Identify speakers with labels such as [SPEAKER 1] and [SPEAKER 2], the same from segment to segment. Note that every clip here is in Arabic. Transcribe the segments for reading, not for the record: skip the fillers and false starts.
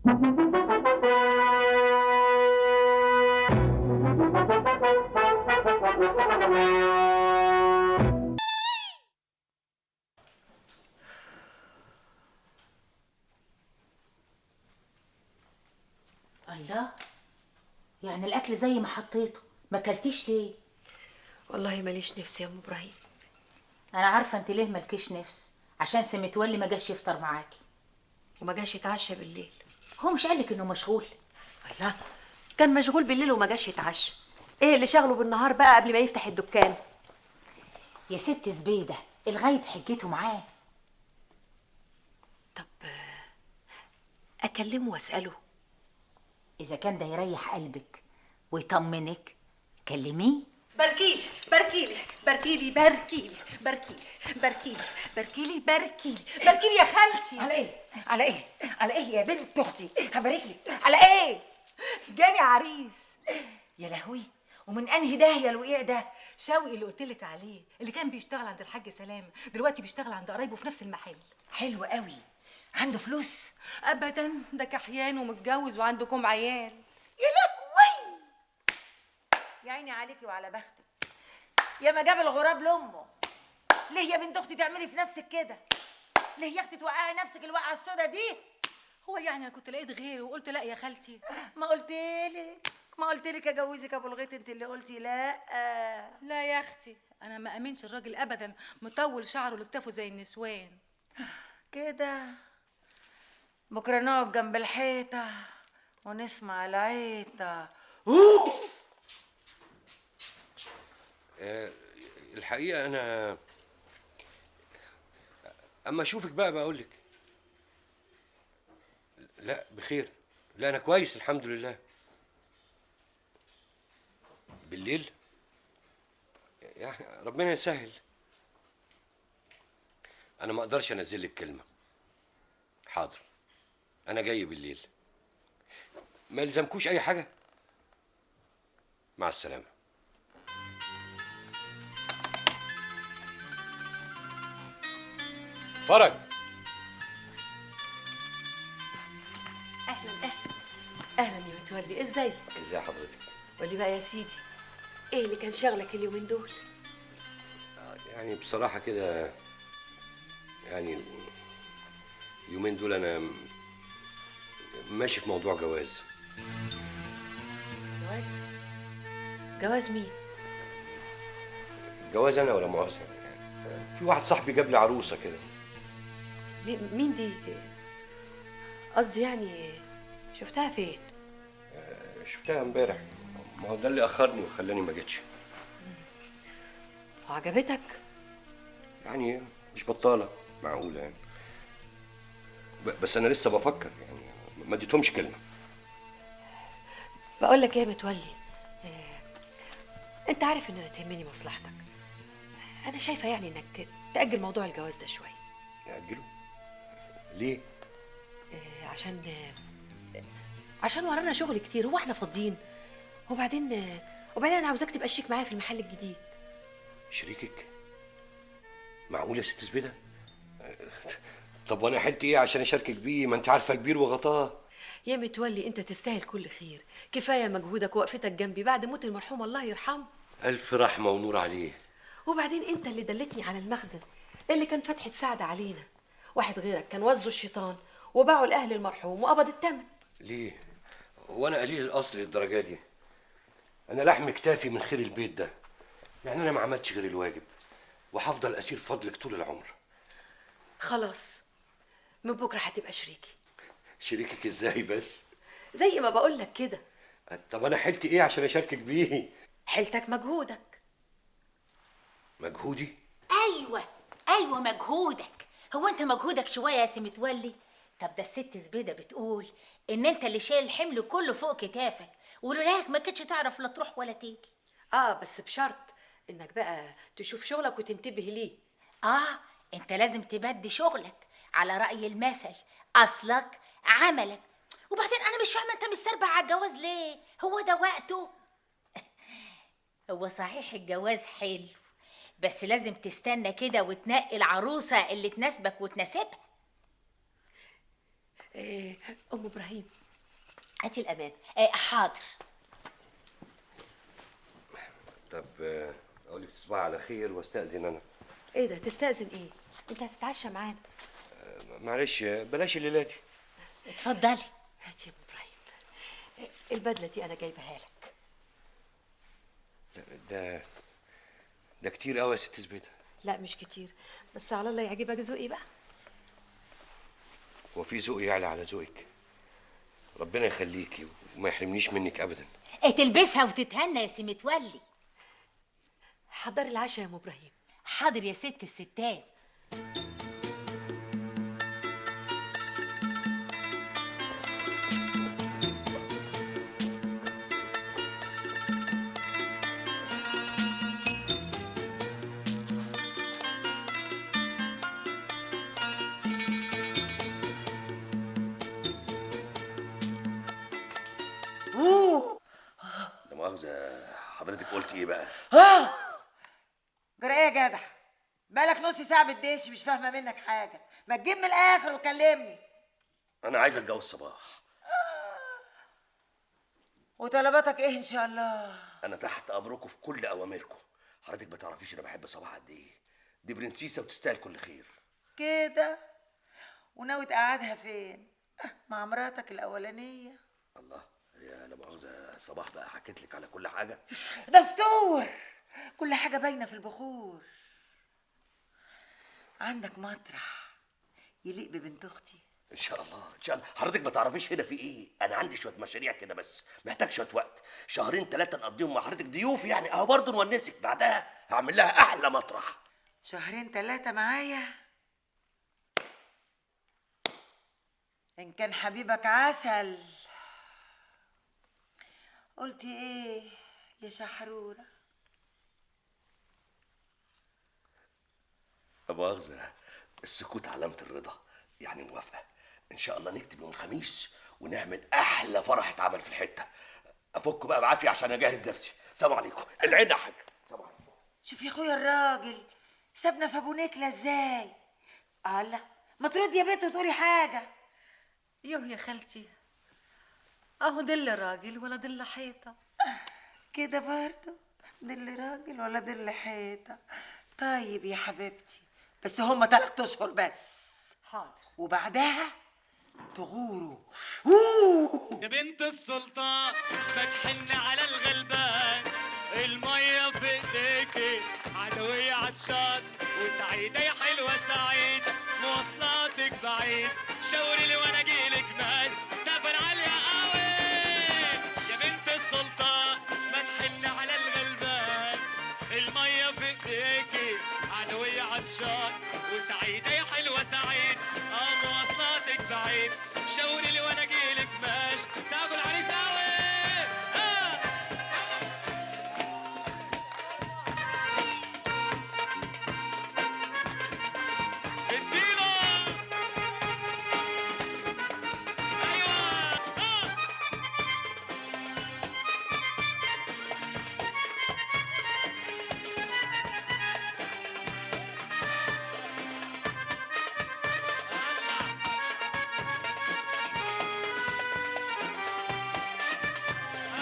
[SPEAKER 1] الله، يعني الاكل زي ما حطيته، ما اكلتيش ليه؟
[SPEAKER 2] والله ماليش نفس يا ام ابراهيم.
[SPEAKER 1] انا عارفه انت ليه مالكيش نفس، عشان سمتولي ما جاش يفطر معاكي
[SPEAKER 2] وما جاش يتعشى بالليل.
[SPEAKER 1] هو مش قالك انه مشغول؟
[SPEAKER 2] الله، كان مشغول بالليل وما جاش يتعشى. ايه اللي شغله بالنهار بقى قبل ما يفتح الدكان؟
[SPEAKER 1] يا ست زبيده، الغايب حجته معاه.
[SPEAKER 2] طب اكلمه واساله.
[SPEAKER 1] اذا كان ده يريح قلبك ويطمنك كلميه.
[SPEAKER 2] باركيلي باركيلي باركيلي باركيلي باركيلي باركيلي باركيلي باركيلي باركيلي يا خالتي.
[SPEAKER 3] على ايه؟ على ايه؟ على ايه يا بنت اختي؟ هبارك لك. على ايه؟
[SPEAKER 2] جاني عريس.
[SPEAKER 3] يا لهوي، ومن انهي داهيه الوقيع ده؟
[SPEAKER 4] شوقي اللي قلتلك عليه، اللي كان بيشتغل عند الحاج سلام، دلوقتي بيشتغل عند قرايبه في نفس المحل.
[SPEAKER 3] حلو قوي. عنده فلوس؟
[SPEAKER 4] ابدا، ده كحيان ومتجوز وعندكم عيال.
[SPEAKER 3] يا لهوي، يا عيني عليكي وعلى بختك. يا ما جاب الغراب لامه. ليه يا بنت اختي تعملي في نفسك كده؟ ليه يا اختي توقعي نفسك الوقعه السودا دي؟
[SPEAKER 4] هو يعني انا كنت لقيت غيره وقلت لا يا خالتي.
[SPEAKER 3] ما قلتلك اجوزك ابو الغيط، انت اللي قلتي لا.
[SPEAKER 4] لا يا اختي، انا ما امنش الراجل ابدا، مطول شعره لكتافه زي النسوان
[SPEAKER 3] كده. بكره نقعد جنب الحيطه ونسمع العيطه.
[SPEAKER 5] الحقيقة أنا أما أشوفك بقى بقولك. لا بخير، لا أنا كويس الحمد لله. بالليل يعني ربنا يسهل. أنا ما أقدرش أنزل لك كلمة. حاضر، أنا جاي بالليل. ما يلزمكوش أي حاجة. مع السلامة. فرج.
[SPEAKER 2] اهلا اهلا اهلا يا متولي، ازيك؟
[SPEAKER 5] ازي حضرتك؟
[SPEAKER 2] قولي بقى يا سيدي، ايه اللي كان شغلك اليومين دول؟
[SPEAKER 5] يعني بصراحة كده، يعني اليومين دول أنا ماشي في موضوع جواز.
[SPEAKER 2] جواز؟ جواز مين؟
[SPEAKER 5] جواز أنا ولا مؤاخذة يعني. في واحد صاحبي جاب لي عروسة كده.
[SPEAKER 2] مين دي؟ قصدي يعني شفتها فين؟
[SPEAKER 5] شفتها امبارح. ما هو ده اللي أخرني وخلاني ما جيتش.
[SPEAKER 2] وعجبتك؟
[SPEAKER 5] يعني مش بطالة، معقولة يعني. بس أنا لسه بفكر يعني، ما اديتهمش كلمة.
[SPEAKER 2] بقول لك ايه يا متولي، انت عارف ان انا تهمني مصلحتك. انا شايفه يعني انك تأجل موضوع الجواز ده شويه.
[SPEAKER 5] نأجله؟ ليه؟
[SPEAKER 2] عشان ورانا شغل كتير، هو احنا فاضيين؟ وبعدين انا عاوزاك تبقى شريك معايا في المحل الجديد.
[SPEAKER 5] شريكك؟ معقول يا ست زبيدة؟ طب وانا حلت ايه عشان اشاركك بيه؟ ما انت عارفه البير وغطاه.
[SPEAKER 2] يا متولي انت تستاهل كل خير، كفايه مجهودك ووقفتك جنبي بعد موت المرحوم الله يرحمه.
[SPEAKER 5] الف رحمه ونور عليه.
[SPEAKER 2] وبعدين انت اللي دلتني على المخزن اللي كان فتحة سعد علينا. واحد غيرك كان وزه الشيطان وباعه لاهل المرحوم وقبض الثمن.
[SPEAKER 5] ليه؟ وانا قليل الاصل للدرجه دي؟ انا لحم كتافي من خير البيت ده. يعني انا ما عملتش غير الواجب، وهفضل اسير فضلك طول العمر.
[SPEAKER 2] خلاص، من بكره هتبقى شريكي.
[SPEAKER 5] شريكك ازاي بس؟
[SPEAKER 2] زي ما بقول لك كده.
[SPEAKER 5] طب انا حلت ايه عشان اشاركك بيه؟
[SPEAKER 2] حيلتك مجهودك.
[SPEAKER 5] مجهودي؟
[SPEAKER 1] ايوه مجهودك. هو انت مجهودك شويه يا سي متولي؟ طب ده الست زبيده بتقول ان انت اللي شايل الحمل كله فوق كتافك، ولولاك ما كنتش تعرف لا تروح ولا تيجي.
[SPEAKER 2] بس بشرط انك بقى تشوف شغلك وتنتبه ليه.
[SPEAKER 1] انت لازم تبدي شغلك على رأي المثل، اصلك عملك. وبعدين انا مش فاهمه انت مستربع على الجواز ليه؟ هو ده وقته؟ هو صحيح الجواز حلو، بس لازم تستنى كده وتنقي العروسه اللي تناسبك وتناسبها.
[SPEAKER 2] ام ابراهيم هاتي الامان.
[SPEAKER 1] حاضر.
[SPEAKER 5] طب اقول لك تصبحي على خير واستاذن انا.
[SPEAKER 2] ايه ده تستأذن ايه؟ انت هتتعشى معانا.
[SPEAKER 5] معلش بلاش الليله دي.
[SPEAKER 1] اتفضلي.
[SPEAKER 2] هاتي يا ام ابراهيم، البدله دي انا جايبها لك.
[SPEAKER 5] ده كتير قوي يا ست زبيده.
[SPEAKER 2] لا مش كتير، بس على الله يعجبك ذوقي بقى.
[SPEAKER 5] هو في ذوق يعلى على ذوقك؟ ربنا يخليكي وما يحرمنيش منك ابدا.
[SPEAKER 1] تلبسها وتتهنى يا سي متولي.
[SPEAKER 2] حضري العشاء يا ام ابراهيم.
[SPEAKER 1] حاضر يا ست الستات.
[SPEAKER 5] لا مؤاخذه، حضرتك قلت ايه بقى؟
[SPEAKER 3] جرى ايه يا جدع؟ بقالك نص ساعه بتدش، مش فاهمه منك حاجه. ما تجيب من الاخر وكلمني.
[SPEAKER 5] انا عايز اتجوز صباح.
[SPEAKER 3] وطلباتك ايه ان شاء الله؟
[SPEAKER 5] انا تحت امركم في كل اوامركم. حضرتك ما تعرفيش انا بحب صباح قد ايه. دي برنسيسه وتستاهل كل خير.
[SPEAKER 3] كده؟ وناوي تقعدها فين؟ مع مراتك الاولانيه؟
[SPEAKER 5] الله، يا لا مؤاخذه صباح بقى حكيت لك على كل حاجه.
[SPEAKER 3] دستور، كل حاجه باينه في البخور. عندك مطرح يليق ببنت اختي؟
[SPEAKER 5] ان شاء الله ان شاء الله. حضرتك ما تعرفيش هنا في ايه. انا عندي شويه مشاريع كده بس محتاج شويه وقت، شهرين 3 نقضيهم مع حضرتك ضيوف يعني، اهو برضه نونسك. بعدها هعمل لها احلى مطرح.
[SPEAKER 3] شهرين 3 معايا؟ ان كان حبيبك عسل. قلتي ايه يا شحروره؟
[SPEAKER 5] لا مؤاخذه، السكوت علامه الرضا. يعني موافقه ان شاء الله نكتب يوم الخميس ونعمل احلى فرح اتعمل في الحته. افك بقى بعافيه عشان اجهز نفسي. سلام عليكم. ادعي لنا يا حاج. سلام عليكم.
[SPEAKER 3] شوف يا اخويا الراجل سابنا في ابو نكله ازاي. الله، ما تردي يا بنت وتقولي حاجه.
[SPEAKER 4] يوه يا خالتي، اهو دل راجل ولا دل حيطه.
[SPEAKER 3] كده برضه دل راجل ولا دل حيطه. طيب يا حبيبتي، بس هما 3 اشهر بس.
[SPEAKER 4] حاضر.
[SPEAKER 3] وبعدها تغوروا.
[SPEAKER 6] يا بنت السلطان بتحن على الغلبان، المية في ايديكي عدوية عطشان، وسعيدة يا حلوة سعيدة مواصلاتك بعيد، شاوري لي وانا اجيلك مان سافر عالية قوي. يا بنت السلطان بتحن على الغلبان، المية في ايديكي عدوية عطشان، وسعيدة يا حلوة سعيد مواصلاتك بعيد، شاوري لي وانا اجيلك ماشي سافر العريس قوي. اديله. ايوه.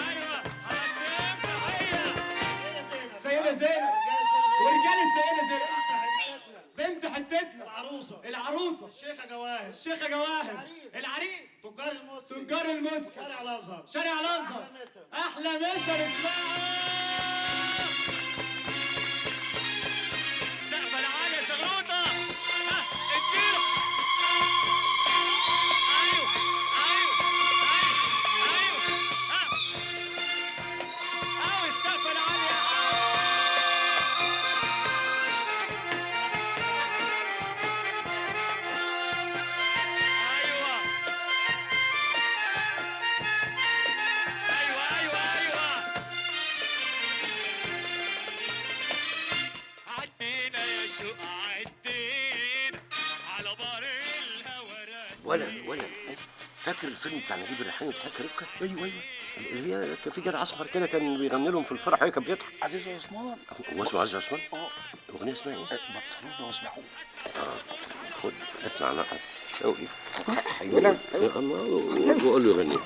[SPEAKER 6] ايوه حسين تحيه. سيدة زينب ورجال السيدة زينب بنت حتتنا العروسة
[SPEAKER 7] الشيخة جواهر،
[SPEAKER 6] الشيخة جواهر، العريس
[SPEAKER 7] تجار المسلم،
[SPEAKER 6] تجار المسك،
[SPEAKER 7] شارع الازهر،
[SPEAKER 6] شارع الازهر. احلى مسا اسمها سقف العالية زغروطة. اديله. ايوه ايوه ايوه ايوه. اوي السقف العالية. ايوه ايوه ايوه ايوه. عدينا يا شوق عدينا على بار الهوى راسي.
[SPEAKER 5] ولا فاكر الفيلم بتاع نجيب الريحاني وضحك ربكه؟ ايوه اللي هي كان في جدع اسمر كده كان بيغني لهم في الفرح وهي كانت بتضحك.
[SPEAKER 7] عزيز عثمان.
[SPEAKER 5] هو اسمه عزيز عثمان؟
[SPEAKER 7] اه
[SPEAKER 5] الاغنيه اسمها ايه؟
[SPEAKER 7] بطلوده واسمعوه.
[SPEAKER 5] خد هات معلقه شوقي. ايوه يا الله، وقول له غني.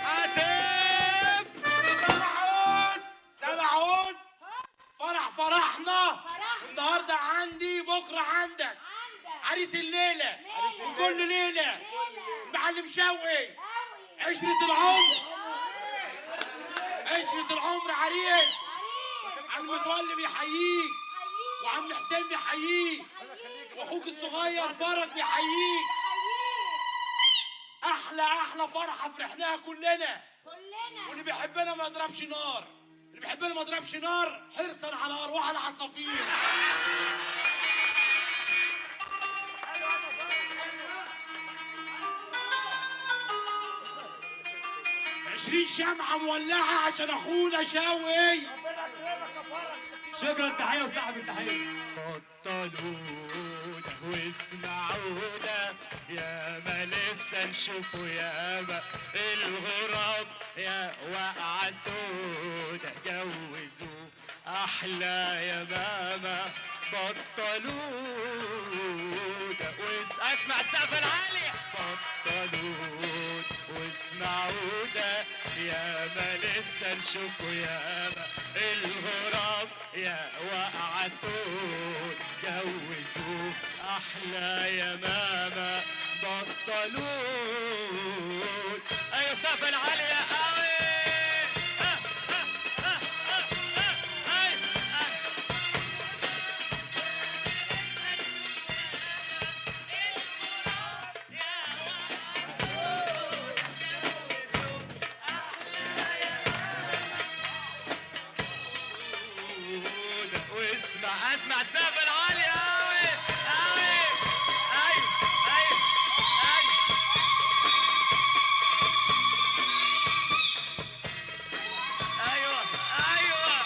[SPEAKER 6] حاسب
[SPEAKER 7] سبعوز فرحنا النهارده عندي بكره عندك عريس الليله وكل ليله معلم شوقي عشرة العمر عريس. عم متولي بيحييك وعم حسين بيحييك واخوك الصغير فرج بيحييك. احلى فرحه فرحناها كلنا. واللي بيحبنا ما يضربش نار حرصا على ارواح العصافير. 20 شمعة مولعة عشان أخونا شوقي. ربنا يكرمك يا فرج.
[SPEAKER 6] شكرا، تحية وصاحب التحية. بطلونا واسمعونا يا ما لسه نشوفوا يا ما الغراب يا واقعة سودا جوزوا أحلى يا ماما. بطلونا اسمع السقف العالي. بطلونا واسمعوا ده يا ما لسه نشوفوا يا ما الغراب يا واقعة سود جوزوا أحلى يا ماما. بطلون أيوة سقف العالية قوي. اسمع السقف العالي قوي قوي. ايوه ايوه ايوه ايوه ايوه.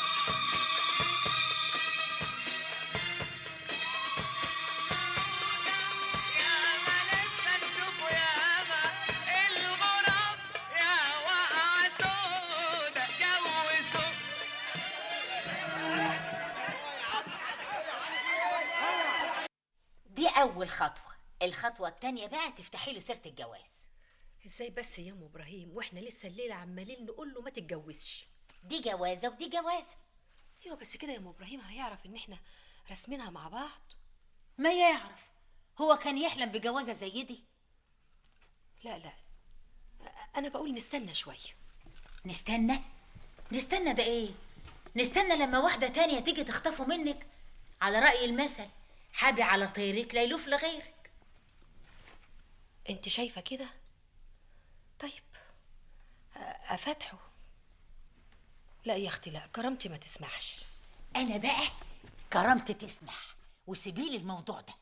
[SPEAKER 6] يا ما لسه نشوفه يا ما الغراب يا واقعة سودا جوزوا.
[SPEAKER 1] دي أول خطوة. الخطوة التانية بقى تفتحي له سيرة الجواز.
[SPEAKER 2] ازاي بس يا ام ابراهيم واحنا لسه الليله عمالين نقول له ما تتجوزش؟
[SPEAKER 1] دي جوازة ودي جوازة.
[SPEAKER 2] ايوه بس كده يا ام ابراهيم هيعرف ان احنا راسمينها مع بعض.
[SPEAKER 1] ما يعرف، هو كان يحلم بجوازة زي دي؟
[SPEAKER 2] لا لا، انا بقول نستنى شويه.
[SPEAKER 1] نستنى ده ايه؟ نستنى لما واحدة تانية تيجي تخطفه منك؟ على رأي المثل حابي على طيرك لا يلوف لغيرك.
[SPEAKER 2] انت شايفه كده؟ طيب افتحه. لا يا اختي لا، كرامتي ما تسمحش.
[SPEAKER 1] انا بقى كرامتي تسمح، وسيبيلي الموضوع ده.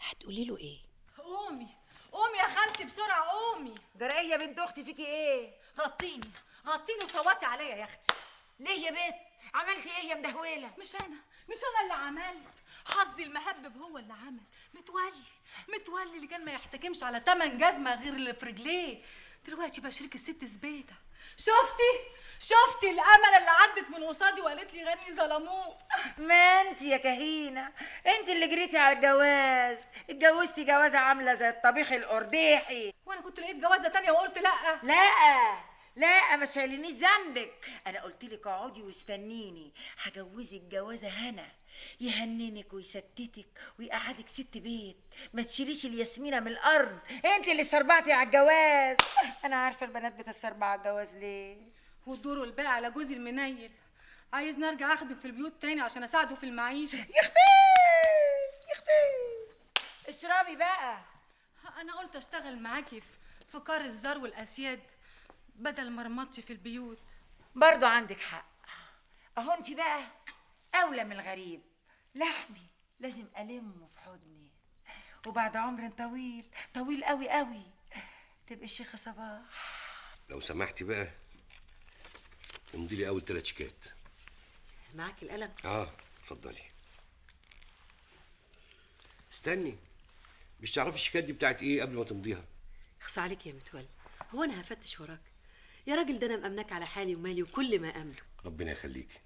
[SPEAKER 2] هتقولي له ايه؟
[SPEAKER 4] قومي قومي يا خالتي بسرعه قومي.
[SPEAKER 3] جرى ايه يا بنت اختي فيكي ايه؟
[SPEAKER 4] غطيني وصوتي عليا يا اختي.
[SPEAKER 3] ليه يا بنت؟ عملتي ايه يا مدهوله؟
[SPEAKER 4] مش انا اللي عملت. حظي المهبب هو اللي عمل. متولي اللي كان ما يحتكمش على 8 جزمه غير اللي في رجليه. دلوقتي بقى شريك الست زبيده. شفتي الامل اللي عدت من قصادي وقالت لي غني ظلموه.
[SPEAKER 3] ما انت يا كهينه انت اللي جريتي على الجواز. اتجوزتي جوازه عامله زي الطبيخ القرديحي.
[SPEAKER 4] وانا كنت لقيت جوازه تانية وقلت لا.
[SPEAKER 3] لا ما شايلينيش ذنبك. انا قلت لك اقعدي واستنيني، هجوزك جوازه هنا يهننك ويستتك ويقعدك ست بيت. ما تشيليش الياسمينه من الارض. انت اللي استربعتي على الجواز. انا عارفه البنات بتستربع على الجواز ليه.
[SPEAKER 4] والدور والباقي على جوزي المنيل. عايزني ارجع اخدم في البيوت تاني عشان اساعده في المعيشه.
[SPEAKER 3] يا اختي اشربي بقى.
[SPEAKER 4] انا قلت اشتغل معاكي في كار الزار والاسياد بدل مرمطتي في البيوت.
[SPEAKER 3] برضو عندك حق. اهو انت بقى اولى من الغريب. لحمي لازم المه في حضني، وبعد عمر طويل قوي تبقى الشيخه صباح.
[SPEAKER 5] لو سمحتي بقى امضي لي اول 3 شيكات.
[SPEAKER 2] معاك القلم؟
[SPEAKER 5] اتفضلي. استني، مش تعرفي الشيكات دي بتاعت ايه قبل ما تمضيها؟
[SPEAKER 2] اخصى عليك يا متولي، هو انا هفتش وراك؟ يا راجل ده انا مأمنك على حالي ومالي وكل ما املك.
[SPEAKER 5] ربنا يخليكي.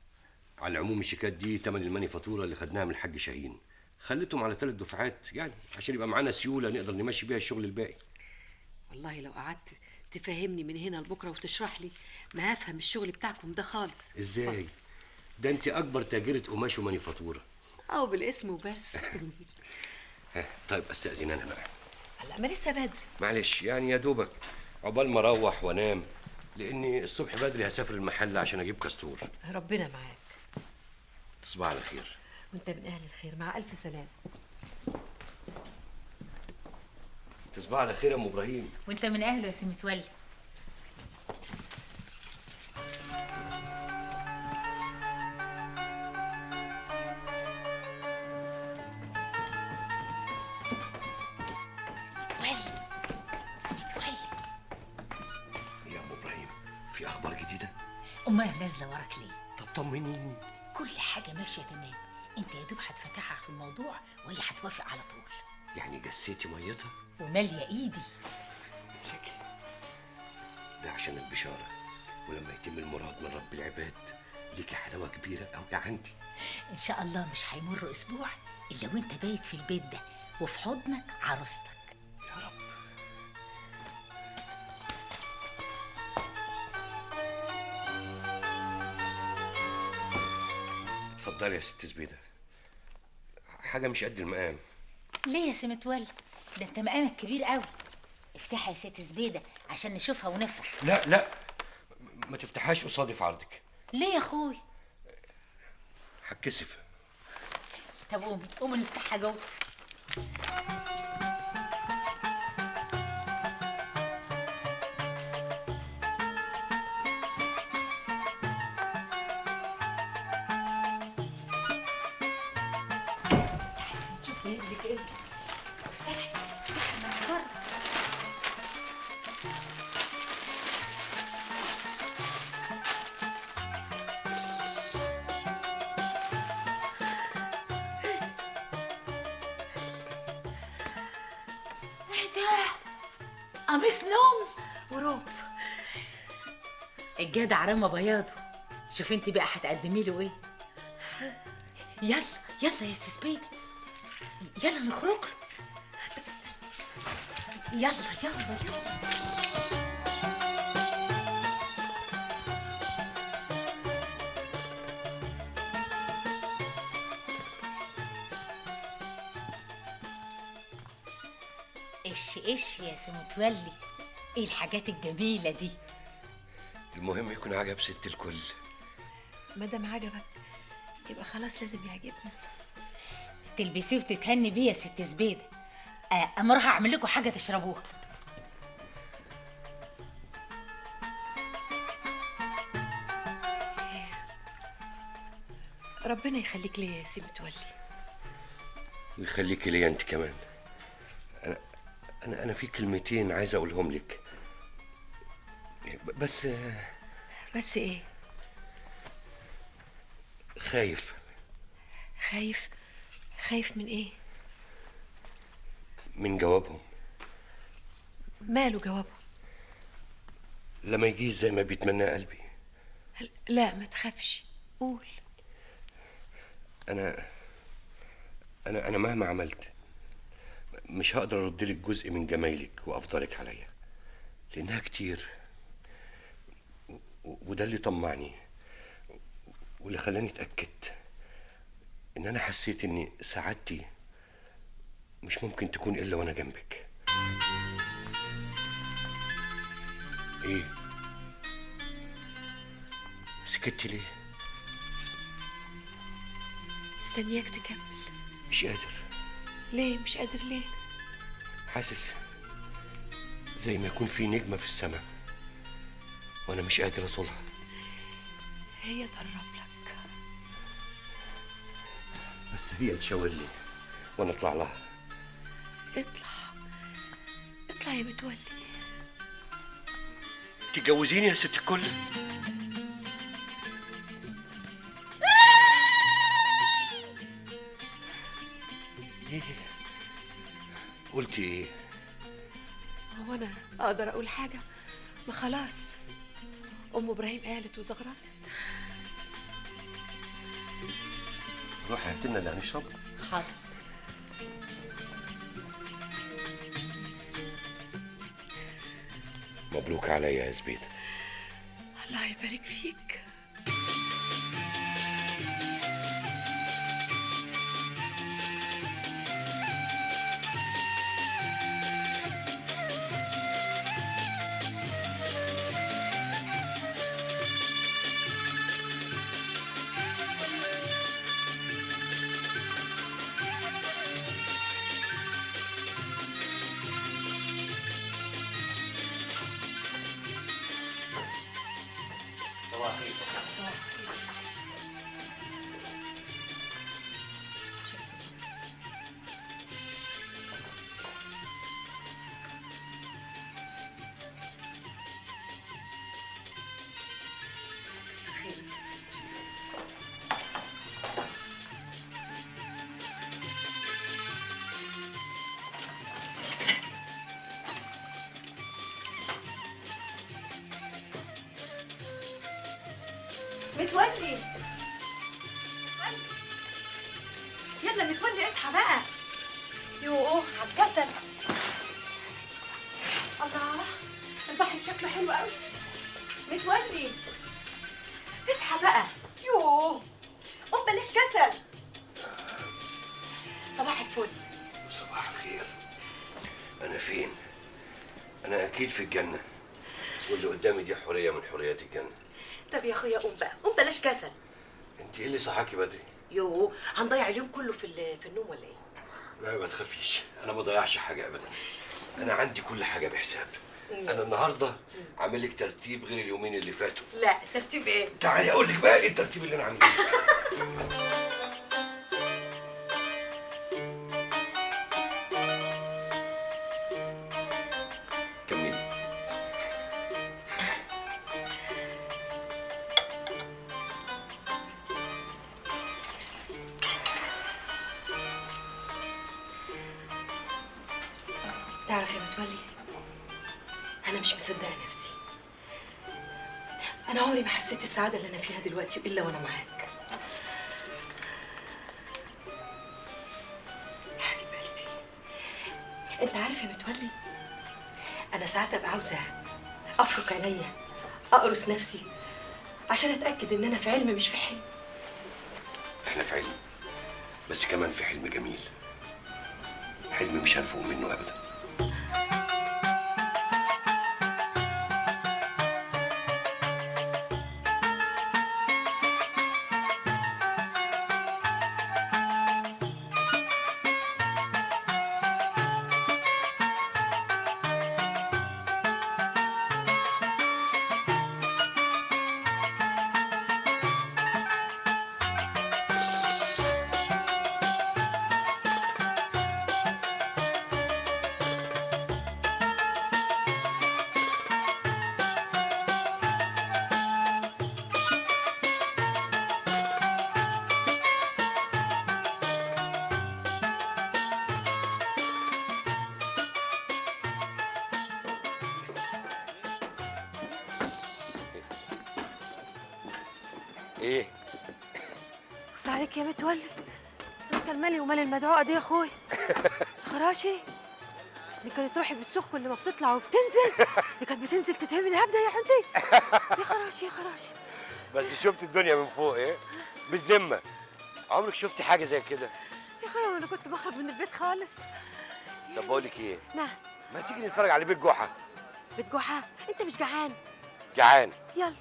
[SPEAKER 5] على العموم الشيكات دي تمن الماني فاتوره اللي خدناها من الحاج شاهين، خليتهم على 3 دفعات يعني عشان يبقى معانا سيوله نقدر نمشي بيها الشغل الباقي.
[SPEAKER 2] والله لو قعدت تفهمني من هنا لبكره وتشرح لي ما هفهم الشغل بتاعكم ده خالص.
[SPEAKER 5] ازاي؟ ده انت اكبر تاجره قماش ومانيفاتوره.
[SPEAKER 2] او بالاسم وبس.
[SPEAKER 5] طيب استاذن انا بقى.
[SPEAKER 2] هلا ما لسه بدري.
[SPEAKER 5] معلش يعني يا دوبك عقبال ما اروح وانام، لاني الصبح بدري هسافر المحل عشان اجيب كاستور.
[SPEAKER 2] ربنا معاك.
[SPEAKER 5] تصبح على خير.
[SPEAKER 2] وانت من اهل الخير، مع الف سلامه.
[SPEAKER 5] تصبح على خير يا ام ابراهيم.
[SPEAKER 1] وانت من اهله يا سي متولي.
[SPEAKER 5] يا ام ابراهيم في اخبار جديده؟
[SPEAKER 1] امال انا نازله وراك ليه؟
[SPEAKER 5] طب طمنيني.
[SPEAKER 1] كل حاجه ماشيه تمام، انت يا دوب هتفتحها في الموضوع وهي هتوافق على طول.
[SPEAKER 5] يعني جسيتي ميتها؟
[SPEAKER 1] وماليه ايدي.
[SPEAKER 5] امسكي ده عشان البشاره، ولما يتم المراد من رب العباد ليكي حلاوه كبيره قوي عندي.
[SPEAKER 1] ان شاء الله مش هيمر اسبوع الا وانت بايت في البيت ده وفي حضنك عروستك.
[SPEAKER 5] يا رب. اتفضلي يا ست زبيده، حاجه مش قد المقام.
[SPEAKER 1] ليه يا سي متولي؟ ده انت مقامك كبير قوي. افتحها يا ست زبيده عشان نشوفها ونفرح.
[SPEAKER 5] لا لا، ما تفتحهاش قصادي في عرضك.
[SPEAKER 1] ليه يا اخوي؟
[SPEAKER 5] هتكسف.
[SPEAKER 1] طب قومي نفتحها جوه. شوف لك ايه. افتحي من بره. قميص نوم
[SPEAKER 2] وروب.
[SPEAKER 1] الجدع رمى بياضه. شوف انت بقى هتقدمي له ايه. يلا يلا يا استاذ بيدة، يلا نخرج له. يلا يلا يلا. ايش يا سي متولي، ايه الحاجات الجميله دي؟
[SPEAKER 5] المهم يكون عجب ست الكل.
[SPEAKER 2] ما دام عجبك يبقى خلاص لازم يعجبني.
[SPEAKER 1] تلبسيه وتتهني بيه يا ست زبيده. اما اروح اعمل لكم حاجه تشربوها.
[SPEAKER 2] ربنا يخليك ليا يا سي متولي.
[SPEAKER 5] ويخليكي ليا انت كمان. انا في كلمتين عايز اقولهم لك، بس
[SPEAKER 2] ايه؟
[SPEAKER 5] خايف.
[SPEAKER 2] خايف من ايه؟
[SPEAKER 5] من جوابهم.
[SPEAKER 2] ماله جوابه؟
[SPEAKER 5] لما يجيش زي ما بيتمنى قلبي.
[SPEAKER 2] لا ما تخافش، قول.
[SPEAKER 5] انا مهما عملت مش هقدر ارد لك جزء من جمايلك وافضلك عليا، لانها كتير، وده اللي طمعني واللي خلاني اتاكد ان انا حسيت ان سعادتي مش ممكن تكون الا وانا جنبك. ايه سكتي ليه؟
[SPEAKER 2] مستنياك تكمل.
[SPEAKER 5] مش قادر.
[SPEAKER 2] ليه مش قادر ليه؟
[SPEAKER 5] حاسس زي ما يكون في نجمة في السماء وانا مش قادر اطولها.
[SPEAKER 2] هي تقرب لك
[SPEAKER 5] بس هي تشاور لي وانا اطلع لها.
[SPEAKER 2] اطلع يا متولي.
[SPEAKER 5] تتجوزيني يا ست الكل؟ ايه قلتي ايه؟
[SPEAKER 2] هو انا اقدر اقول حاجه؟ ما خلاص ام ابراهيم قالت وزغرطت.
[SPEAKER 5] روح هات لنا اللي هنشربه.
[SPEAKER 1] حاضر.
[SPEAKER 5] مبروك عليا يا زبيده.
[SPEAKER 2] الله يبارك فيك.
[SPEAKER 5] صباح الخير.
[SPEAKER 2] متولي، يلا متولي اصحى بقى. يوه على الكسل. الله، البحر شكله حلو قوي. متولي اصحى بقى. يوه قوم بلاش كسل. صباح الفل.
[SPEAKER 5] صباح الخير. انا فين؟ انا اكيد في الجنه، واللي قدامي دي حوريه من حوريات الجنه.
[SPEAKER 2] طب يا اخويا قوم بقى، قوم بلاش كسل.
[SPEAKER 5] انت ايه اللي صحاكي بدري؟
[SPEAKER 2] يوه هنضيع اليوم كله في النوم ولا ايه؟
[SPEAKER 5] لا ما تخافيش، انا ما ضيعش حاجه ابدا. انا عندي كل حاجه بحساب. انا النهارده عامل لك ترتيب غير اليومين اللي فاتوا.
[SPEAKER 2] لا ترتيب ايه؟
[SPEAKER 5] تعالي اقول لك بقى ايه الترتيب اللي انا عامله. كملي.
[SPEAKER 2] تعرف يا متولي، أنا مش مصدقة نفسي. أنا عمري ما حسيت السعادة اللي أنا فيها دلوقتي إلا وأنا معاك. يا حبيب قلبي، أنت عارف يا متولي، أنا ساعات أبقى عاوزة أفرك عينيا، أقرص نفسي عشان أتأكد إن أنا في علم مش في حلم.
[SPEAKER 5] احنا في علم، بس كمان في حلم جميل، حلم مش هنفوق منه ابدا. ايه؟
[SPEAKER 2] بص عليك يا متولي، كان مالي ومال المدعوقة دي يا أخوي. خراشي دي كانت روحي بتسخ كل ما بتطلع وبتنزل، دي كانت بتنزل تتهمد هبدة يا حنتي. يا خراشي يا خراشي.
[SPEAKER 5] بس شفت الدنيا من فوق ايه؟ بالذمة عمرك شفتي حاجة زي كده؟
[SPEAKER 2] يا أخويا أنا كنت بخرج من البيت خالص.
[SPEAKER 5] طب بقول لك ايه؟
[SPEAKER 2] نعم.
[SPEAKER 5] ما تيجي نتفرج على بيت جحا؟
[SPEAKER 2] بيت جحا؟ أنت مش جعان؟
[SPEAKER 5] جعان.
[SPEAKER 2] يلا.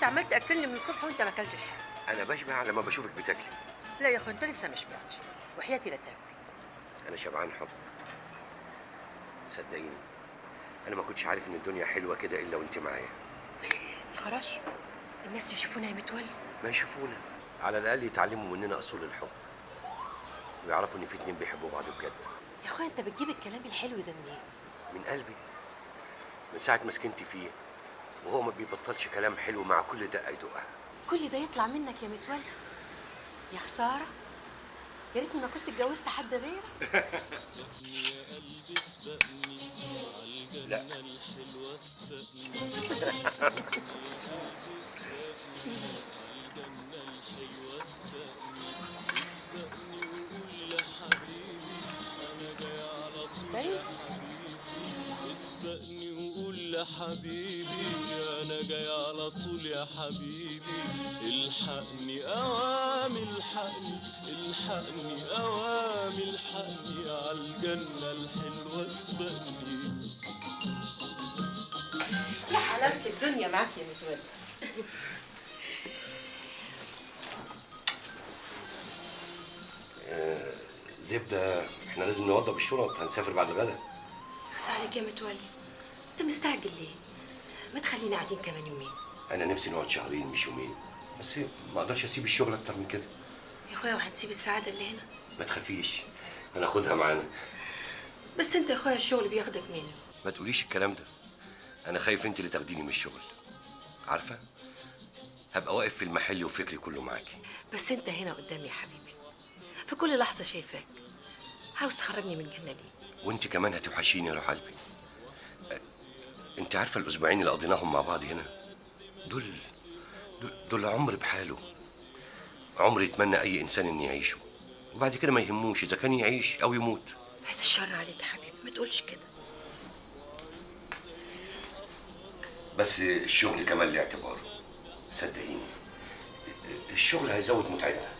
[SPEAKER 2] انت عمال تاكلني من الصبح وانت ما اكلتش حاجه.
[SPEAKER 5] انا بشبع لما بشوفك بتاكلي.
[SPEAKER 2] لا يا اخويا انت لسه ما شبعتش، وحياتي لا تاكل.
[SPEAKER 5] انا شبعان حب. صدقيني انا ما كنتش عارف ان الدنيا حلوه كده الا وانت معايا.
[SPEAKER 2] يا خراشي الناس يشوفونا يا متولي.
[SPEAKER 5] ما يشوفونا، على الاقل يتعلموا مننا اصول الحب ويعرفوا ان في اتنين بيحبوا بعض بجد.
[SPEAKER 2] يا اخويا انت بتجيب الكلام الحلو ده منين؟
[SPEAKER 5] من قلبي، من ساعه ما سكنتي فيه وهو ما بيبطلش كلام حلو مع كل دقه يدقها.
[SPEAKER 2] كل ده يطلع منك يا متولي؟ يا خساره، يا ريتني ما كنت اتجوزت حد غيرك.
[SPEAKER 5] لا
[SPEAKER 8] اسبقني وقول لحبيبي انا جاي على طول يا حبيبي. الحقني اوام الحقني، الحقني اوام الحقني عالجنة الحلوة اسبقني.
[SPEAKER 2] يا حلاوة الدنيا معاك يا متولي.
[SPEAKER 5] زبده، احنا لازم نوضب الشنط، هنسافر بعد الغدا.
[SPEAKER 2] بس عليك يا متولي، انت مستعجل ليه؟ ما تخلينا قاعدين كمان يومين.
[SPEAKER 5] انا نفسي نقعد شهرين مش يومين، بس ما اقدرش اسيب الشغل اكتر من كده.
[SPEAKER 2] يا اخويا وهنسيب السعاده اللي هنا؟
[SPEAKER 5] ما تخافيش، هناخدها معانا.
[SPEAKER 2] بس انت يا اخويا الشغل بياخدك مني.
[SPEAKER 5] ما تقوليش الكلام ده، انا خايف انت اللي تاخديني من الشغل. عارفه، هبقى واقف في المحل وفكري كله معاكي.
[SPEAKER 2] بس انت هنا قدامي يا حبيبي، في كل لحظه شايفاك. عاوز تخرجني من الجنه ليه؟
[SPEAKER 5] وانت كمان هتوحشيني يا روح قلبي. انت عارفه الاسبوعين اللي قضيناهم مع بعض هنا دول عمر بحاله. عمر يتمنى اي انسان ان يعيشه، وبعد كده ما يهموش اذا كان يعيش او يموت.
[SPEAKER 2] بعد الشر عليك يا حبيبي، ما تقولش كده.
[SPEAKER 5] بس الشغل كمان له اعتباره، صدقيني الشغل هيزود متعتنا.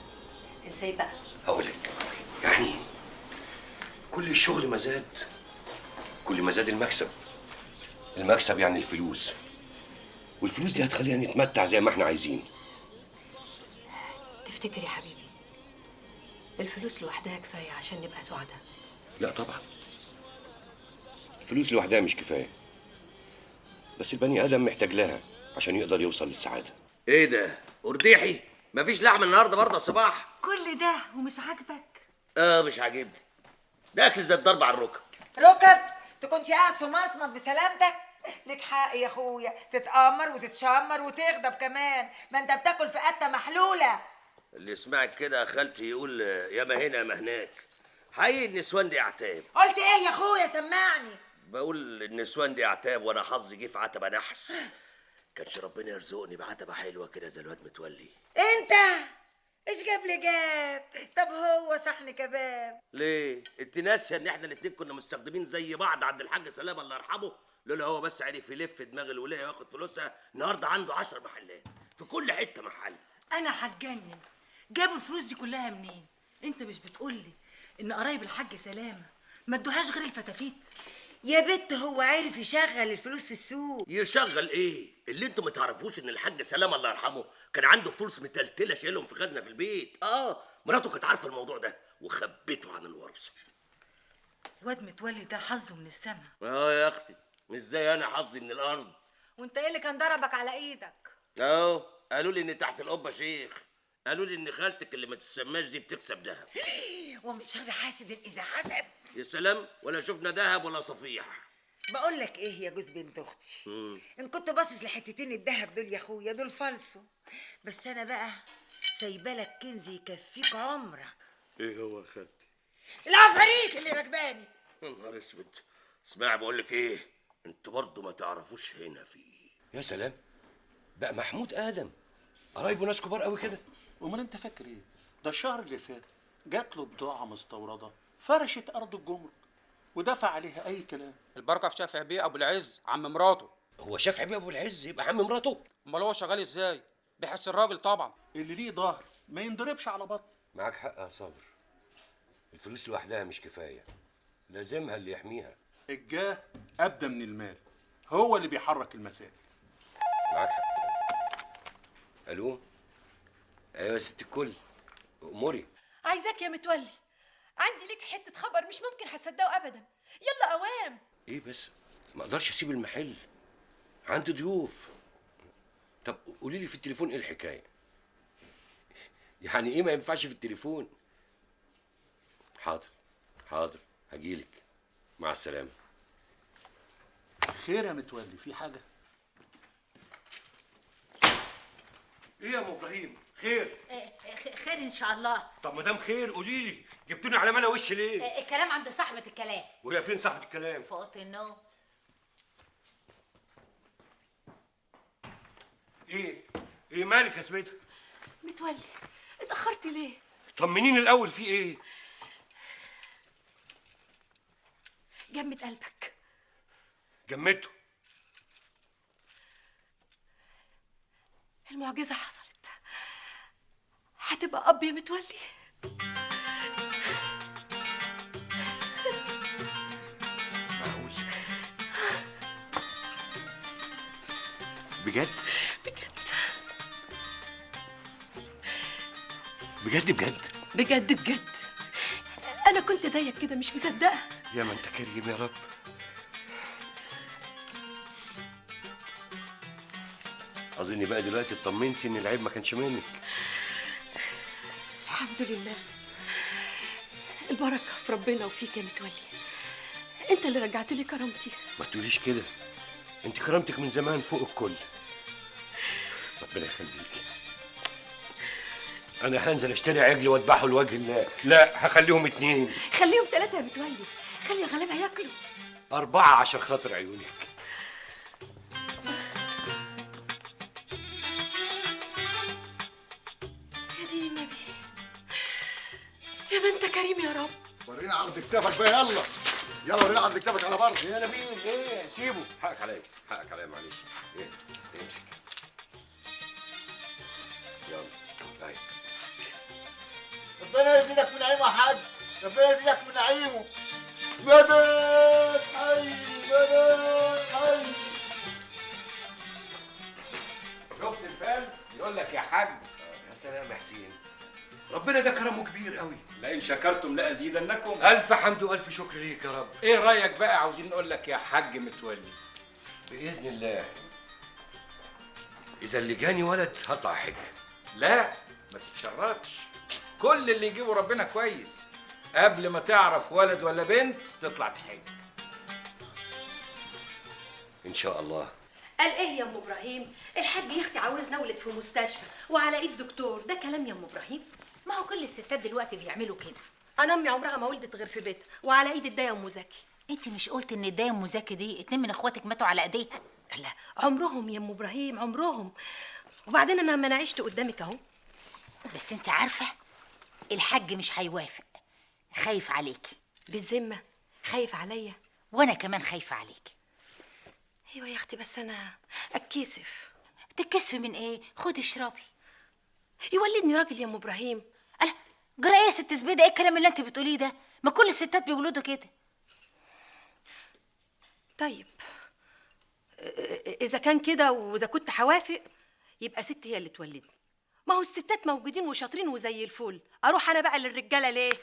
[SPEAKER 2] ازاي بقى؟
[SPEAKER 5] هقول لك، يعني كل الشغل ما زاد كل ما زاد المكسب يعني الفلوس، والفلوس دي هتخلينا نتمتع زي ما احنا عايزين.
[SPEAKER 2] تفتكر يا حبيبي الفلوس لوحدها كفايه عشان نبقى سعداء؟
[SPEAKER 5] لا طبعا، الفلوس لوحدها مش كفايه، بس البني ادم محتاج لها عشان يقدر يوصل للسعاده.
[SPEAKER 9] ايه ده؟ قرديحي؟ مفيش لحم النهارده برضه يا صباح؟
[SPEAKER 4] كل ده ومش عاجبك؟
[SPEAKER 9] مش عاجبني، ده اكل زي الضرب على الركب.
[SPEAKER 3] ركب؟ تكونش قاعد في مصمت بسلامتك؟ ليك حق يا اخويا تتأمر وتتشمر وتغضب كمان، ما انت بتاكل في قته محلوله.
[SPEAKER 9] اللي يسمعك كده يا خالتي يقول يا ما هنا يا ما هناك. حقيقي النسوان دي اعتاب.
[SPEAKER 3] قلت ايه يا اخويا؟ سمعني.
[SPEAKER 9] بقول النسوان دي اعتاب وانا حظي جه في عتبه نحس. كانش ربنا يرزقني بعتبه حلوه كده زي الواد متولي.
[SPEAKER 3] انت ايش جاب لي جاب؟ طب هو صحن كباب.
[SPEAKER 9] ليه؟ انت ناسيه ان احنا الاتنين كنا مستخدمين زي بعض عند الحاج سلام الله يرحمه؟ لولا هو بس عرف يلف دماغ الولايه وياخد فلوسها، النهارده عنده 10 محلات في كل حته محل.
[SPEAKER 4] انا هتجنن، جابوا الفلوس دي كلها منين؟ انت مش بتقولي ان قرايب الحاج سلامه ما ادوهاش غير الفتافيت؟
[SPEAKER 3] يا بت هو عارف يشغل الفلوس في السوق.
[SPEAKER 9] يشغل ايه؟ اللي انتوا ما تعرفوش ان الحاج سلام الله يرحمه كان عنده فلوس متلتله شايلهم في خزنه في البيت. مراته كانت عارفه الموضوع ده وخبته عن الورثه.
[SPEAKER 4] الواد متولي ده حظه من السما.
[SPEAKER 9] يا اختي، مش زي انا حظي من الارض.
[SPEAKER 4] وانت ايه اللي كان ضربك على ايدك؟
[SPEAKER 9] قالوا لي ان تحت القبه شيخ، قالوا لي ان خالتك اللي ما تسماش دي بتكسب ذهب.
[SPEAKER 3] ومن شر حاسد اذا حسد.
[SPEAKER 9] يا سلام، ولا شفنا ذهب ولا صفيح.
[SPEAKER 3] بقول لك ايه يا جوز بنت اختي، ان كنت باصص لحتتين الذهب دول يا اخويا دول فالصو، بس انا بقى سايبه لك كنز يكفيك عمرك.
[SPEAKER 9] ايه هو يا خالتي؟
[SPEAKER 3] العفاريت اللي راكباني.
[SPEAKER 9] يا نهار اسود. اسمعي بقول لك ايه، انتوا برضه ما تعرفوش هنا في ايه.
[SPEAKER 5] يا سلام، بقى محمود ادم قرايبه ناس كبار قوي كده.
[SPEAKER 7] امال انت فاكر ايه؟ ده الشهر اللي فات جات له بضاعه مستورده فرشت ارض الجمرك ودفع عليها اي كلام.
[SPEAKER 10] البركه في شافع بيه ابو العز عم مراته.
[SPEAKER 5] هو شافعي بيه ابو العز يبقى عم مراته؟
[SPEAKER 10] امال هو شغال ازاي؟ بيحس الراجل طبعا.
[SPEAKER 7] اللي ليه ظهر ما ينضربش على بطن.
[SPEAKER 5] معاك حق يا صابر، الفلوس لوحدها مش كفايه، لازمها اللي يحميها.
[SPEAKER 7] الجاه ابدا من المال، هو اللي بيحرك المسائل.
[SPEAKER 5] معاك حق. الو. ايوه يا ست الكل، اموري.
[SPEAKER 2] عايزاك يا متولي، عندي ليك حته خبر مش ممكن هتصدقه ابدا. يلا اوام.
[SPEAKER 5] ايه بس؟ ما اقدرش اسيب المحل، عندي ضيوف. طب قولي لي في التليفون ايه الحكايه؟ يعني ايه ما ينفعش في التليفون؟ حاضر حاضر هجيلك، مع السلامه.
[SPEAKER 7] خير يا متولي، في حاجه؟
[SPEAKER 5] ايه يا ام ابراهيم؟ خير؟
[SPEAKER 1] خير ان شاء الله.
[SPEAKER 5] طب ما دام خير قولي لي، جبتوني على ملا وش ليه؟
[SPEAKER 1] الكلام عند صاحبة الكلام.
[SPEAKER 5] وهي فين صاحبة الكلام؟
[SPEAKER 1] في اوضه النوم.
[SPEAKER 5] ايه مالك يا سميدة؟
[SPEAKER 2] متولي اتاخرت ليه؟
[SPEAKER 5] طمنيني الاول، في ايه؟
[SPEAKER 2] جمد قلبك.
[SPEAKER 5] جمدته.
[SPEAKER 2] المعجزه حصلت، هتبقى اب يا متولي.
[SPEAKER 5] معقول؟ بجد؟ بجد بجد؟
[SPEAKER 2] بجد بجد. انا كنت زيك كده مش مصدقه.
[SPEAKER 5] يا ما انت كريم يا رب. اظني بقى دلوقتي اطمنتي ان العيب ما كانش منك.
[SPEAKER 2] الحمد لله، البركه في ربنا وفيك يا متولي. انت اللي رجعت لي كرامتي.
[SPEAKER 5] ما تقوليش كده، انت كرامتك من زمان فوق الكل. ربنا يخليكي. انا هنزل اشتري عجل واذبحه لوجه الله. لا، هخليهم 2.
[SPEAKER 2] خليهم 3 يا متولي، خلي الغلابه ياكلوا.
[SPEAKER 5] 4 عشان خاطر عيونك.
[SPEAKER 2] يا دين النبي، يا ما انت كريم يا رب.
[SPEAKER 11] ورينا عرض كتافك بقى، يلا يلا ورينا عرض كتافك على بره.
[SPEAKER 5] يا نبيل ايه؟ سيبه. حقك عليا، حقك عليا، معلش. ايه امسك. يلا هاي.
[SPEAKER 11] ربنا يزيدك من نعيمه يا حاج، ربنا يزيدك من نعيمه. مدد حي، مدد حي.
[SPEAKER 5] شفت الفال؟ يقول لك يا حاج. يا سلام يا حسين، ربنا ده كرمه كبير قوي.
[SPEAKER 10] لئن شكرتم لازيدنكم.
[SPEAKER 5] الف حمد والف شكر ليك يا رب.
[SPEAKER 10] ايه رايك بقى؟ عاوزين نقول لك يا حاج متولي.
[SPEAKER 5] باذن الله اذا اللي جاني ولد هطلع حج.
[SPEAKER 10] لا ما تتشرطش، كل اللي يجيبه ربنا كويس. قبل ما تعرف ولد ولا بنت تطلع تحج
[SPEAKER 5] ان شاء الله.
[SPEAKER 2] قال ايه يا ام ابراهيم؟ الحاج يا اختي عاوزني اولد في مستشفى وعلى ايد دكتور، ده كلام يا ام ابراهيم؟
[SPEAKER 1] ما هو كل الستات دلوقتي بيعملوا كده.
[SPEAKER 2] انا امي عمرها ما ولدت غير في بيتها وعلى ايد الدايه ام زكي.
[SPEAKER 1] انت مش قلت ان الدايه ام زكي دي 2 من اخواتك ماتوا على ايديها؟
[SPEAKER 2] لا عمرهم يا ام ابراهيم، عمرهم. وبعدين انا ما انا عشت قدامك اهو.
[SPEAKER 1] بس انت عارفه الحاج مش هيوافق، خايف عليكي.
[SPEAKER 2] بالذمه خايف عليا؟
[SPEAKER 1] وانا كمان خايفه عليكي.
[SPEAKER 2] ايوه يا اختي، بس انا اتكسف.
[SPEAKER 1] تتكسفي من ايه؟ خدي اشربي.
[SPEAKER 2] يولدني راجل يا ام ابراهيم.
[SPEAKER 1] الا جرى ايه يا ست زبيده؟ ايه الكلام اللي انت بتقوليه ده؟ ما كل الستات بيولدوا كده.
[SPEAKER 2] طيب اذا كان كده واذا كنت هوافق يبقى ست هي اللي تولدني. ما هو الستات موجودين وشاطرين وزي الفل، اروح انا بقى للرجاله ليه؟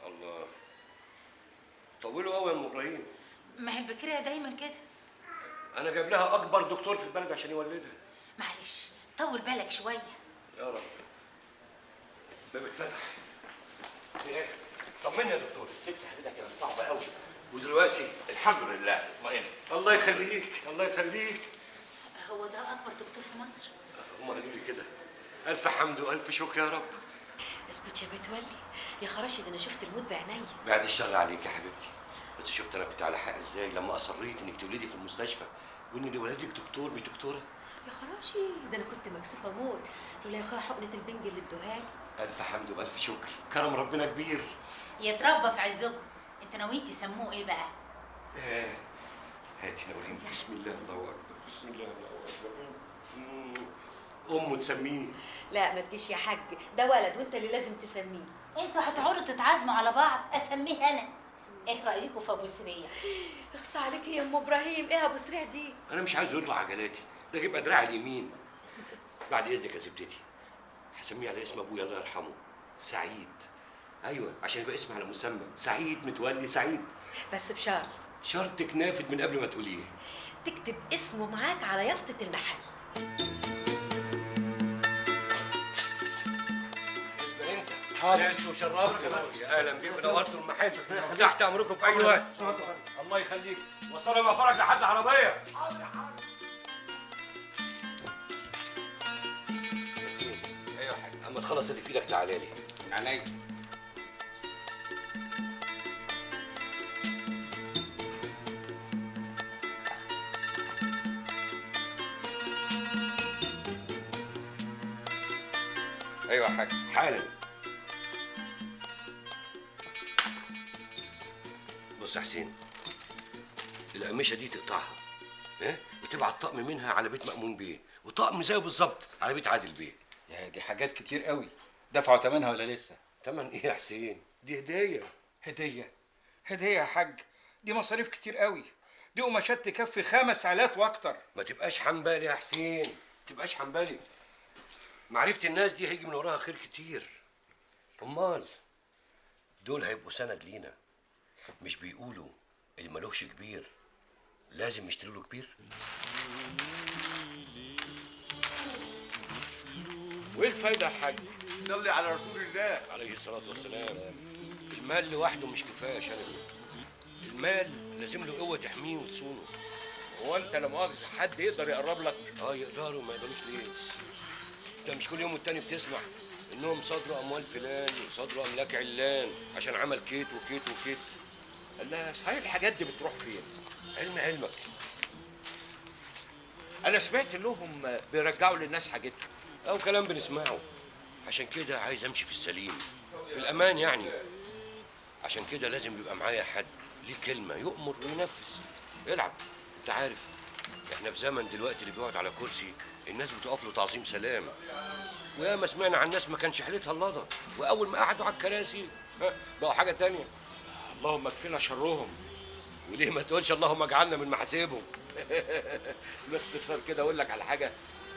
[SPEAKER 5] الله، طولوا قوي يا ام ابراهيم.
[SPEAKER 1] ما هي البكريه دايما كده.
[SPEAKER 5] انا جايب لها اكبر دكتور في البلد عشان يولدها.
[SPEAKER 1] معلش طول بالك شويه.
[SPEAKER 5] يا رب. الباب اتفتح. ايه؟ طمني يا دكتور، الست حالتها كانت صعبه قوي ودلوقتي الحمد لله اطمئن. الله يخليك، الله يخليك.
[SPEAKER 1] هو ده اكبر دكتور في مصر؟
[SPEAKER 5] هم قالوا لي كده. الف حمد والف شكر يا رب.
[SPEAKER 2] اسكت يا متولي، يا خراشي ده انا شفت الموت بعينيا.
[SPEAKER 5] بعد الشر عليك يا حبيبتي، بس شفت انا كنت على حق ازاي لما اصريت انك تولدي في المستشفى وان اللي ولادك دكتور مش دكتوره.
[SPEAKER 2] يا خراشي ده انا كنت مكسوفه موت لولا يا اخويا حقنه البنج اللي ادوها لي.
[SPEAKER 5] الف حمد والف شكر، كرم ربنا كبير.
[SPEAKER 1] يتربى في عزكم. انت ناويين تسموه ايه بقى؟
[SPEAKER 5] هاتي ناويين. بسم الله الله اكبر، بسم الله الله اكبر. امه تسميه.
[SPEAKER 2] لا ما تجيش يا حاج، ده ولد وانت اللي لازم تسميه.
[SPEAKER 1] انتوا هتقعدوا تتعازموا على بعض، اسميه انا. ايه رايكم في ابو سريع؟
[SPEAKER 2] اخصى عليكي يا ام ابراهيم، ايه ابو سريع دي؟
[SPEAKER 5] انا مش عايزه يطلع عجلاتي، ده يبقى دراعي اليمين. بعد اذنك يا زبدتي، هسميه على اسم ابويا الله يرحمه، سعيد. ايوه عشان يبقى اسم على مسمى، سعيد متولي سعيد.
[SPEAKER 2] بس بشرط
[SPEAKER 5] شرطك نافد من قبل ما تقوليه.
[SPEAKER 2] تكتب اسمه معاك على يافطة المحل.
[SPEAKER 5] ناس وشرفت يا اهلا بيكم، نورتوا المحل، تحت امركم في اي وقت.
[SPEAKER 7] الله يخليك.
[SPEAKER 5] وصلوا ما فرج لحد عربيه. ايوه يا حاج، اما تخلص اللي في ايدك تعالى لي.
[SPEAKER 10] عينيا. ايوه يا حاج.
[SPEAKER 5] حالا. بص يا حسين، القميشه دي تقطعها، ايه، وتبعت طقم منها على بيت مأمون بيه، وطقم زيه بالظبط على بيت عادل بيه.
[SPEAKER 10] يا دي حاجات كتير قوي، دفعوا ثمنها ولا لسه؟
[SPEAKER 5] تمن ايه يا حسين؟ دي هديه.
[SPEAKER 10] هديه؟ هديه يا حاج؟ دي مصاريف كتير قوي، دي قماشات تكفي 5 آلات واكتر.
[SPEAKER 5] ما تبقاش حنبالي يا حسين، ما تبقاش حنبالي. معرفة الناس دي هيجي من وراها خير كتير. امال دول هيبقوا سند لينا. مش بيقولوا اللي ملوش كبير لازم يشتري له كبير؟
[SPEAKER 9] وايه الفايده يا حاج؟
[SPEAKER 11] صلي على رسول الله
[SPEAKER 5] عليه الصلاة والسلام. المال لوحده مش كفاية يا شلبي، المال لازم له قوة تحميه وتصونه.
[SPEAKER 9] هو انت لا مؤاخذه حد يقدر يقرب لك؟
[SPEAKER 5] يقدروا، ما يقدروش ليه؟ انت مش كل يوم والتاني بتسمع انهم صادروا اموال فلان وصادروا املاك علان عشان عمل كيت وكيت وكيت؟
[SPEAKER 9] لا صحيح، الحاجات دي بتروح فين؟
[SPEAKER 5] علمك.
[SPEAKER 9] انا سمعت انهم بيرجعوا للناس حاجتهم.
[SPEAKER 5] او كلام بنسمعه. عشان كده عايز امشي في السليم، في الامان يعني. عشان كده لازم يبقى معايا حد ليه كلمه يؤمر وينفذ. العب. انت عارف احنا في زمن دلوقتي اللي بيقعد على كرسي الناس بتقف له تعظيم سلام. وياما سمعنا عن ناس ما كانش حيلتها اللضا، واول ما قعدوا على الكراسي بقوا حاجه تانية.
[SPEAKER 9] اللهم اكفينا شرهم.
[SPEAKER 5] وليه ما تقولش اللهم اجعلنا من محاسبهم؟
[SPEAKER 9] باختصار كده اقول لك على حاجه،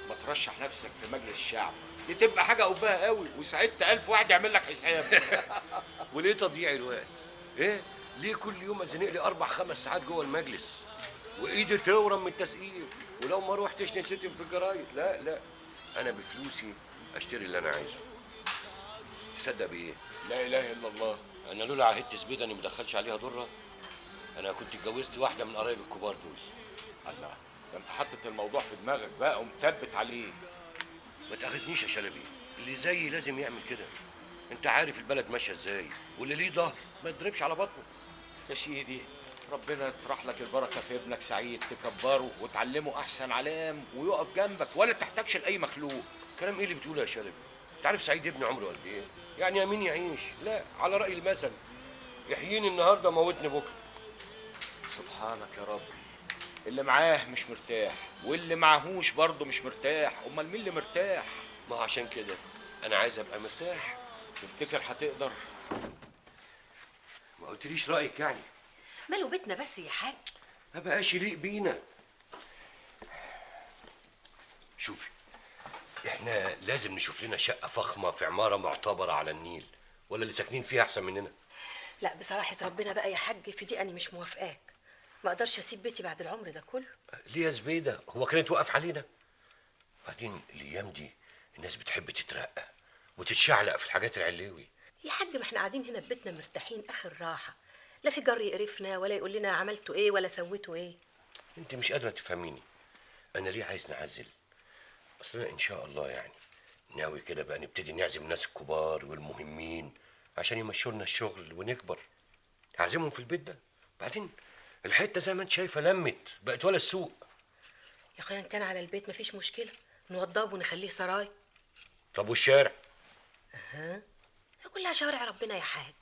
[SPEAKER 9] ما ترشح نفسك في مجلس الشعب، دي تبقى حاجه قبها قوي وساعدت 1000 واحد يعمل لك حساب.
[SPEAKER 5] وليه تضييع الوقت؟ ايه؟ ليه كل يوم ازنق لي 4 5 ساعات جوه المجلس وايدي تورم من التسقيف، ولو ما روحتش نتشتم في الجرايد؟ لا لا، انا بفلوسي اشتري اللي انا عايزه. تصدق بايه؟
[SPEAKER 9] لا اله الا الله.
[SPEAKER 5] انا لولا عهدت زبيده اني ما ادخلش عليها ضره انا كنت اتجوزت واحده من قرايب الكبار دول.
[SPEAKER 9] الله، ده انت حاطط الموضوع في دماغك بقى ومثبت عليه.
[SPEAKER 5] ما تاخذنيش يا شلبي، اللي زيي لازم يعمل كده. انت عارف البلد ماشيه ازاي، واللي ليه ظهر ما يضربش على بطنه.
[SPEAKER 9] يا سيدي ربنا يطرح لك البركه في ابنك سعيد، تكبره وتعلمه احسن علام ويقف جنبك ولا تحتاجش لاي مخلوق.
[SPEAKER 5] كلام ايه اللي بتقوله يا شلبي؟ انت عارف سعيد ابني عمره قد ايه؟ يعني يمين يعيش، لا على راي المثل يحييني النهارده موتني بكره.
[SPEAKER 9] سبحانك يا رب. اللي معاه مش مرتاح واللي معهوش برضه مش مرتاح، امال مين اللي مرتاح؟
[SPEAKER 5] ما هو عشان كده انا عايز ابقى مرتاح.
[SPEAKER 9] تفتكر هتقدر؟
[SPEAKER 5] ما قلتليش رايك يعني.
[SPEAKER 2] ماله بيتنا بس يا حاج؟
[SPEAKER 5] ما بقاش يليق بينا. شوفي، احنا لازم نشوف لنا شقه فخمه في عماره معتبره على النيل، ولا اللي ساكنين فيها احسن مننا؟
[SPEAKER 2] لا بصراحة ربنا بقى يا حاج، في دي أنا مش موافقاك. ما أقدرش أسيب بيتي بعد العمر ده كله.
[SPEAKER 5] ليه يا زبيده؟ هو كانت واقف علينا؟ بعدين الايام دي الناس بتحب تترقى وتتشعلق في الحاجات العلوي.
[SPEAKER 2] يا حاج ما احنا قاعدين هنا في بيتنا مرتاحين آخر راحة، لا في جر يقرفنا ولا يقول لنا عملتوا إيه ولا سويتوا إيه.
[SPEAKER 5] انت مش قادره تفهميني انا ليه عايز نعزل. اصل انا ان شاء الله يعني ناوي كده بقى نبتدي نعزم الناس الكبار والمهمين عشان يمشوا لنا الشغل ونكبر. هعزمهم في البيت ده. بعدين الحته زي ما انت شايفه لمت بقت ولا السوق.
[SPEAKER 2] يا أخويا إن كان على البيت مفيش مشكلة، نوضبه ونخليه سراي.
[SPEAKER 5] طب والشارع؟
[SPEAKER 2] أها، كلها شوارع ربنا يا حاج.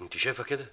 [SPEAKER 5] انت شايفه كده؟